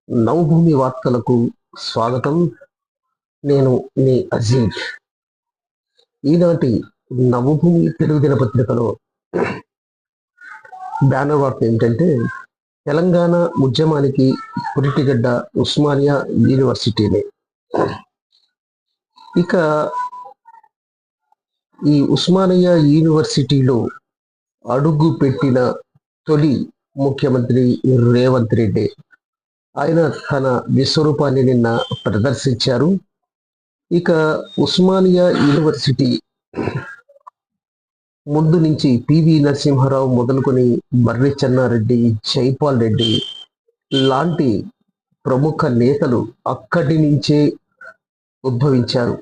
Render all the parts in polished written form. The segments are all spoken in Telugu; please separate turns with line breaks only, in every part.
నవభూమి వార్తలకు స్వాగతం. నేను మీ అజీజ్. ఈనాటి నవభూమి తెలుగు దినపత్రికలో బ్యానర్ వార్త ఏంటంటే, తెలంగాణ ఉద్యమానికి పురిటిగడ్డ ఉస్మానియా యూనివర్సిటీనే. ఇక ఈ ఉస్మానియా యూనివర్సిటీలో అడుగు పెట్టిన తొలి ముఖ్యమంత్రి రేవంత్ రెడ్డి. ఆయన తన విశ్వరూపాన్ని నిన్న ప్రదర్శించారు. ఇక ఉస్మానియా యూనివర్సిటీ ముందు నుంచి పివి నరసింహారావు మొదలుకొని మర్రి చెన్నారెడ్డి, జైపాల్ రెడ్డి లాంటి ప్రముఖ నేతలు అక్కడి నుంచే ఉద్భవించారు.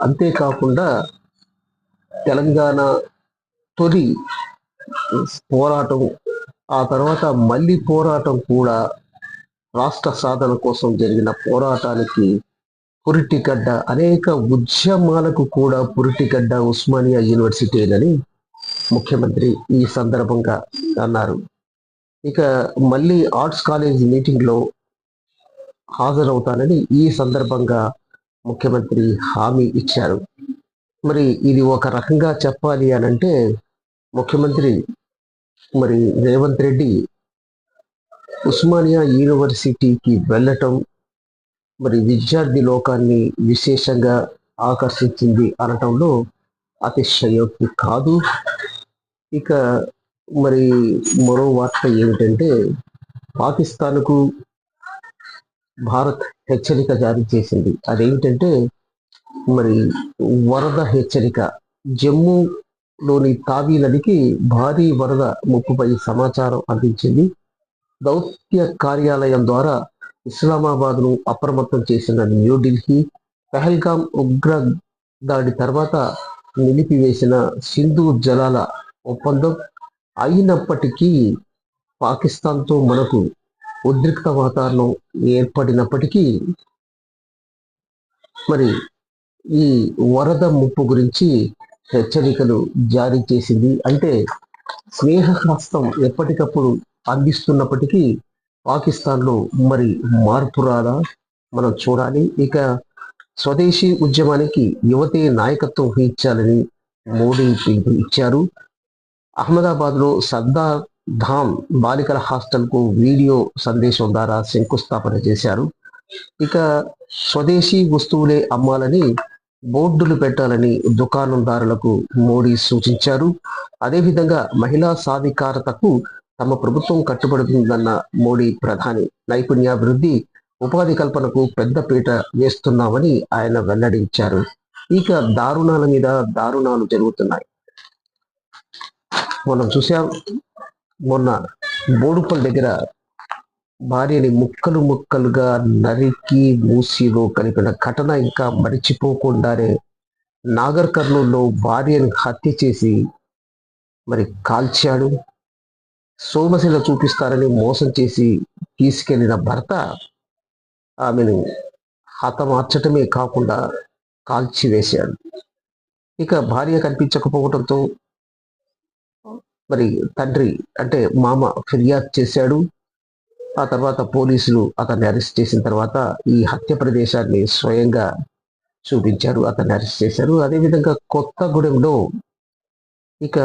అంతేకాకుండా తెలంగాణ తొలి పోరాటం, ఆ తర్వాత మళ్ళీ పోరాటం కూడా రాష్ట్ర సాధన కోసం జరిగిన పోరాటానికి పురిటిగడ్డ, అనేక ఉద్యమాలకు కూడా పురిటిగడ్డ ఉస్మానియా యూనివర్సిటీలని ముఖ్యమంత్రి ఈ సందర్భంగా అన్నారు. ఇక మళ్ళీ ఆర్ట్స్ కాలేజ్ మీటింగ్లో హాజరవుతానని ఈ సందర్భంగా ముఖ్యమంత్రి హామీ ఇచ్చారు. మరి ఇది ఒక రకంగా చెప్పాలి అనంటే, ముఖ్యమంత్రి రేవంత్ రెడ్డి ఉస్మానియా యూనివర్సిటీకి వెళ్ళటం విద్యార్థి లోకాన్ని విశేషంగా ఆకర్షించింది అనటంలో అతిశయోక్తి కాదు. ఇక మరో వార్త ఏమిటంటే, పాకిస్తాన్కు భారత్ హెచ్చరిక జారీ చేసింది. అదేమిటంటే వరద హెచ్చరిక. జమ్మూలోని తావీ నదికి భారీ వరద ముప్పుపై సమాచారం అందించింది. దౌత్య కార్యాలయం ద్వారా ఇస్లామాబాద్ను అప్రమత్తం చేసిన న్యూఢిల్లీ, పహల్గాం ఉగ్ర దాడి తర్వాత నిలిపివేసిన సింధు జలాల ఒప్పందం అయినప్పటికీ పాకిస్తాన్తో మనకు ఉద్రిక్త వాతావరణం ఏర్పడినప్పటికీ ఈ వరద ముప్పు గురించి హెచ్చరికలు జారీ చేసింది. అంటే స్నేహహస్తం ఎప్పటికప్పుడు అందిస్తున్నప్పటికీ పాకిస్తాన్లో మార్పు రాదా మనం చూడాలి. ఇక స్వదేశీ ఉద్యమానికి యువతే నాయకత్వం వహించాలని మోడీ పిలుపు ఇచ్చారు. అహ్మదాబాద్లో సర్దార్ ధామ్ బాలికల హాస్టల్కు వీడియో సందేశం ద్వారా శంకుస్థాపన చేశారు. ఇక స్వదేశీ వస్తువులే అమ్మాలని బోర్డులు పెట్టాలని దుకాణందారులకు మోడీ సూచించారు. అదేవిధంగా మహిళా సాధికారతకు తమ ప్రభుత్వం కట్టుబడుతుందన్న మోడీ ప్రధాని, నైపుణ్యాభివృద్ధి, ఉపాధి కల్పనకు పెద్దపీట వేస్తున్నామని ఆయన వెల్లడించారు. ఇక దారుణాల మీద దారుణాలు జరుగుతున్నాయి. మనం చూసాం, మొన్న బోడుపల్ దగ్గర భార్యని ముక్కలు ముక్కలుగా నరికి మూసిలో కలిపిన ఘటన ఇంకా మరిచిపోకుండానే నాగర్ కర్నూల్లో భార్యను హత్య చేసి కాల్చాడు. సోమశిల చూపిస్తారని మోసం చేసి తీసుకెళ్లిన భర్త ఆమెను హతమార్చటమే కాకుండా కాల్చివేశాడు. ఇక భార్య కనిపించకపోవడంతో తండ్రి అంటే మామ ఫిర్యాదు చేశాడు. ఆ తర్వాత పోలీసులు అతన్ని అరెస్ట్ చేసిన తర్వాత ఈ హత్య ప్రదేశాన్ని స్వయంగా చూపించారు, అతన్ని అరెస్ట్ చేశారు. అదేవిధంగా కొత్తగూడెంలో ఇక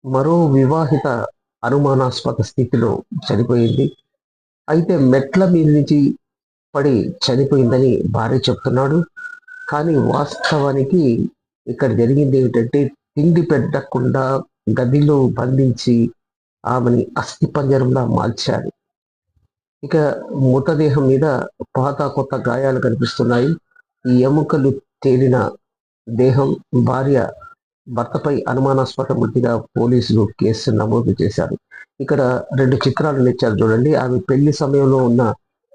మరో వివాహిత అనుమానాస్పద స్థితిలో చనిపోయింది. అయితే మెట్ల మీద నుంచి పడి చనిపోయిందని భార్య చెప్తున్నాడు. కానీ వాస్తవానికి ఇక్కడ జరిగింది ఏమిటంటే, తిండి పెట్టకుండా గదిలో బంధించి ఆమెని అస్థిపంజరంలా మార్చాడు. ఇక మృతదేహం మీద పాత కొత్త గాయాలు కనిపిస్తున్నాయి. ఈ ఎముకలు తేలిన దేహం. భార్య భర్తపై అనుమానాస్పద మృతిగా పోలీసులు కేసు నమోదు చేశారు. ఇక్కడ 2 చిత్రాలు ఇచ్చారు చూడండి. ఆమె పెళ్లి సమయంలో ఉన్న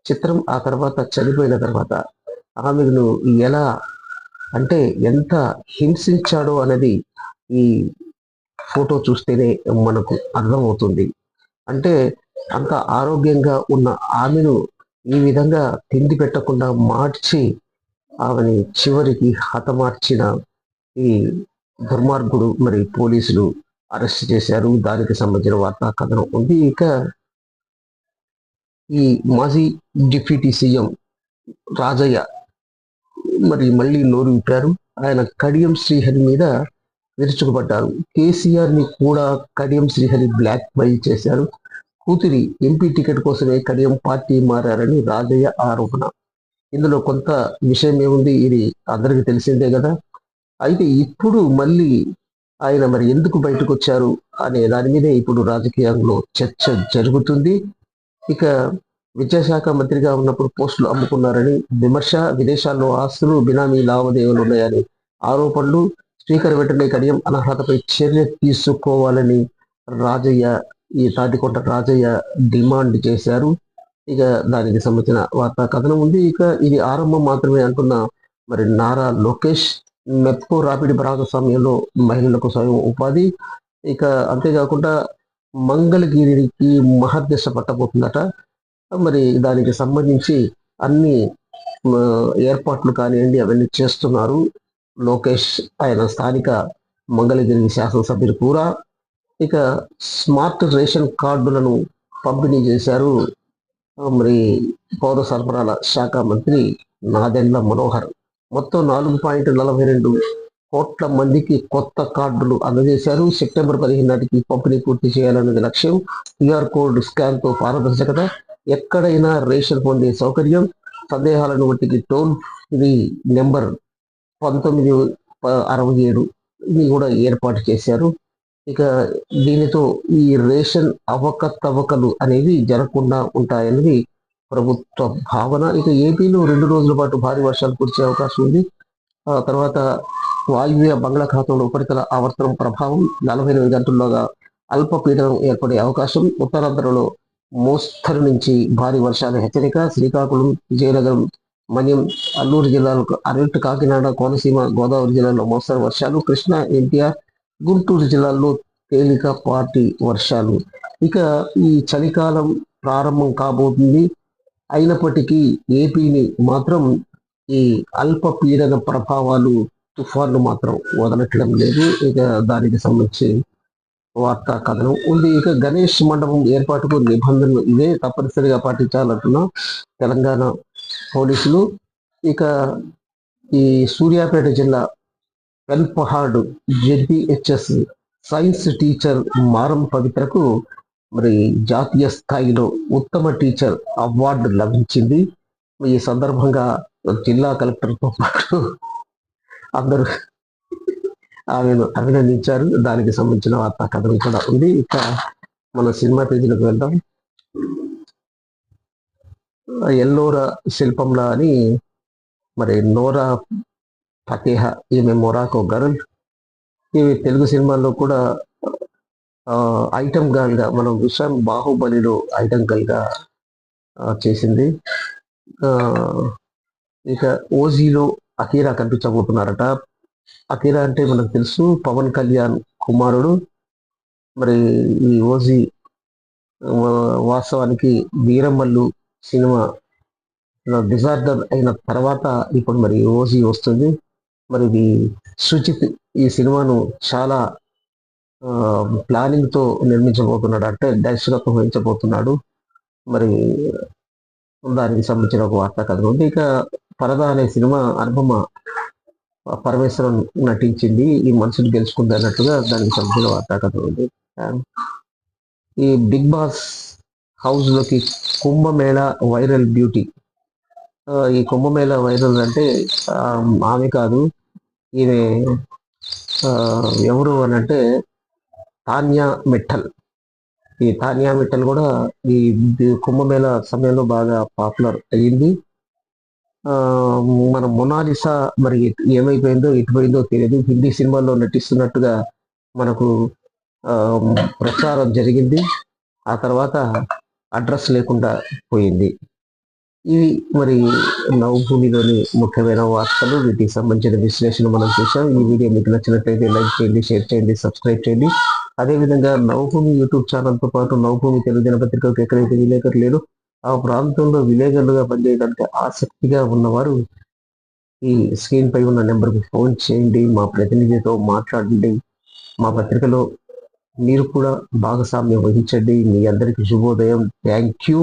చిత్రం, ఆ తర్వాత చనిపోయిన తర్వాత ఆమెను ఎలా అంటే ఎంత హింసించాడో అనేది ఈ ఫోటో చూస్తేనే మనకు అర్థమవుతుంది. అంటే అంత ఆరోగ్యంగా ఉన్న ఆమెను ఈ విధంగా తిండి పెట్టకుండా మార్చి ఆమెని చివరికి హతమార్చిన ఈ దుర్మార్గుడు పోలీసులు అరెస్ట్ చేశారు. దానికి సంబంధించిన వార్తా కథనం ఉంది. ఇక ఈ మాజీ డిప్యూటీ సీఎం రాజయ్య మరి మళ్ళీ నోరు విప్పారు. ఆయన కడియం శ్రీహరి మీద విరుచుకుపడ్డారు. కేసీఆర్ ని కూడా కడియం శ్రీహరి బ్లాక్ మెయిల్ చేశారు. కూతురి ఎంపీ టికెట్ కోసమే కడియం పార్టీ మారని రాజయ్య ఆరోపణ. ఇందులో కొంత విషయం ఏముంది, ఇది అందరికీ తెలిసిందే కదా. అయితే ఇప్పుడు మళ్ళీ ఆయన మరి ఎందుకు బయటకు వచ్చారు అనే దాని మీదే ఇప్పుడు రాజకీయంలో చర్చ జరుగుతుంది. ఇక విద్యాశాఖ మంత్రిగా ఉన్నప్పుడు పోస్టులు అమ్ముకున్నారని విమర్శ, విదేశాల్లో ఆస్తులు బినామీ లావాదేవీలు ఉన్నాయని ఆరోపణలు. స్పీకర్ వెంటనే కడియం అనర్హతపై చర్య తీసుకోవాలని ఈ తాటికొండ రాజయ్య డిమాండ్ చేశారు. ఇక దానికి సంబంధించిన వార్తా కథనం ఉంది. ఇక ఇది ఆరంభం మాత్రమే అంటున్న మరి నారా లోకేష్. మెప్కో రాపిడి భాగస్వామ్యంలో మహిళలకు స్వయం ఉపాధి. ఇక అంతేకాకుండా మంగళగిరికి మహర్దశ పట్టబోతుందట. మరి దానికి సంబంధించి అన్ని ఏర్పాట్లు కానివ్వండి అవన్నీ చేస్తున్నారు లోకేష్. ఆయన స్థానిక మంగళగిరి శాసనసభ్యులు కూడా. ఇక స్మార్ట్ రేషన్ కార్డులను పంపిణీ చేశారు మరి పౌర సరఫరాల శాఖ మంత్రి నాదెండ్ల మనోహర్. మొత్తం 4.42 కోట్ల మందికి కొత్త కార్డులు అందజేశారు. సెప్టెంబర్ 15 నాటికి పంపిణీ పూర్తి చేయాలన్నది లక్ష్యం. క్యూఆర్ కోడ్ స్కాన్ తో పారదర్శకత, ఎక్కడైనా రేషన్ పొందే సౌకర్యం, సందేహాలను బట్టి టోల్ ఫ్రీ నెంబర్ 1967 ఇది కూడా ఏర్పాటు చేశారు. ఇక దీనితో ఈ రేషన్ అవకతవకలు అనేవి జరగకుండా ఉంటాయన్నది ప్రభుత్వ భావన. ఇక ఏపీలో 2 రోజుల పాటు భారీ వర్షాలు కురిసే అవకాశం ఉంది. ఆ తర్వాత వాయువ్య బంగాళాఖాతంలో ఉపరితల ఆవర్తనం ప్రభావం, 48 గంటల్లోగా అల్పపీడనం ఏర్పడే అవకాశం. ఉత్తరాంధ్రలో మోస్తరు నుంచి భారీ వర్షాల హెచ్చరిక. శ్రీకాకుళం, విజయనగరం, మన్యం, అల్లూరు జిల్లాలకు అరెంట్, కాకినాడ, కోనసీమ, గోదావరి జిల్లాలో మోస్తరు వర్షాలు. కృష్ణా, ఎన్టీఆర్, గుంటూరు జిల్లాల్లో తేలికపాటి వర్షాలు. ఇక ఈ చలికాలం ప్రారంభం కాబోతుంది. అయినప్పటికీ ఏపీని మాత్రం ఈ అల్పపీడన ప్రభావాలు, తుఫాన్లు మాత్రం వదలట్లం లేదు. ఇక దానికి సంబంధించి వార్తా కథనం ఉంది. ఇక గణేష్ మండపం ఏర్పాటుకు నిబంధనలు ఇవే తప్పనిసరిగా పాటించాలంటున్న తెలంగాణ పోలీసులు. ఇక ఈ సూర్యాపేట జిల్లా పెన్పహాడ్ జెడ్పిహెచ్ఎస్ సైన్స్ టీచర్ మారం పవిత్రకు మరి జాతీయ స్థాయిలో ఉత్తమ టీచర్ అవార్డు లభించింది. ఈ సందర్భంగా జిల్లా కలెక్టర్తో పాటు అందరూ ఆమెను అభినందించారు. దానికి సంబంధించిన వార్తా కథనం కూడా ఉంది. ఇక మన సినిమా పేజీలకు వెళ్దాం. ఎల్లోరా శిల్పంలా అని మరి నోరా ఫతేహా, ఈమె మొరాకో గర్ల్. ఈమె తెలుగు సినిమాల్లో కూడా ఐటమ్ గర్ల్ గా, మనం విషయం బాహుబలిలో ఐటమ్ గర్ల్ గా చేసింది. ఇక ఓజీలో అకీరా కనిపించబోతున్నారట. అకీరా అంటే మనకు తెలుసు పవన్ కళ్యాణ్ కుమారుడు. మరి ఈ ఓజీ వాస్తవానికి వీరమల్లు సినిమా డిజార్డర్ అయిన తర్వాత ఇప్పుడు మరి ఓజీ వస్తుంది. మరి ఇది సుజిత్ ఈ సినిమాను చాలా ప్లానింగ్ తో నిర్మించబోతున్నాడు, అంటే దర్శకత్వం వహించబోతున్నాడు. మరి దానికి సంబంధించిన ఒక వార్తా కథ ఉంది. ఇక పరద అనే సినిమా అనుపమ పరమేశ్వరం నటించింది, ఈ మనసును గెలుచుకుంది అన్నట్టుగా దానికి సంబంధించిన వార్తా కథ ఉంది. ఈ బిగ్ బాస్ హౌస్ లోకి కుంభమేళా వైరల్ బ్యూటీ. ఈ కుంభమేళా వైరల్ అంటే ఆమె కాదు, ఈమె ఎవరు అని అంటే తాన్యా మిట్టల్. ఈ తాన్యా మిట్టల్ కూడా ఈ కుంభమేళా సమయంలో బాగా పాపులర్ అయ్యింది. మన మొనాలిసా మరి ఏమైపోయిందో ఎటుపోయిందో తెలియదు. హిందీ సినిమాల్లో నటిస్తున్నట్టుగా మనకు ప్రచారం జరిగింది. ఆ తర్వాత అడ్రస్ లేకుండా పోయింది. ఇవి మరి నవభూమిలోని ముఖ్యమైన వార్తలు, వీటికి సంబంధించిన విశ్లేషణ మనం చూసాం. ఈ వీడియో మీకు నచ్చినట్లయితే లైక్ చేయండి, షేర్ చేయండి, సబ్స్క్రైబ్ చేయండి. అదేవిధంగా నవభూమి యూట్యూబ్ ఛానల్తో పాటు నవభూమి తెలుగు దినపత్రికకు ఎక్కడైతే విలేకరులు లేరు ఆ ప్రాంతంలో విలేకరులుగా పనిచేయడానికి ఆసక్తిగా ఉన్నవారు ఈ స్క్రీన్ పై ఉన్న నెంబర్కి ఫోన్ చేయండి, మా ప్రతినిధితో మాట్లాడండి. మా పత్రికలో మీరు కూడా భాగస్వామ్యం వహించండి. మీ అందరికీ శుభోదయం. Thank you.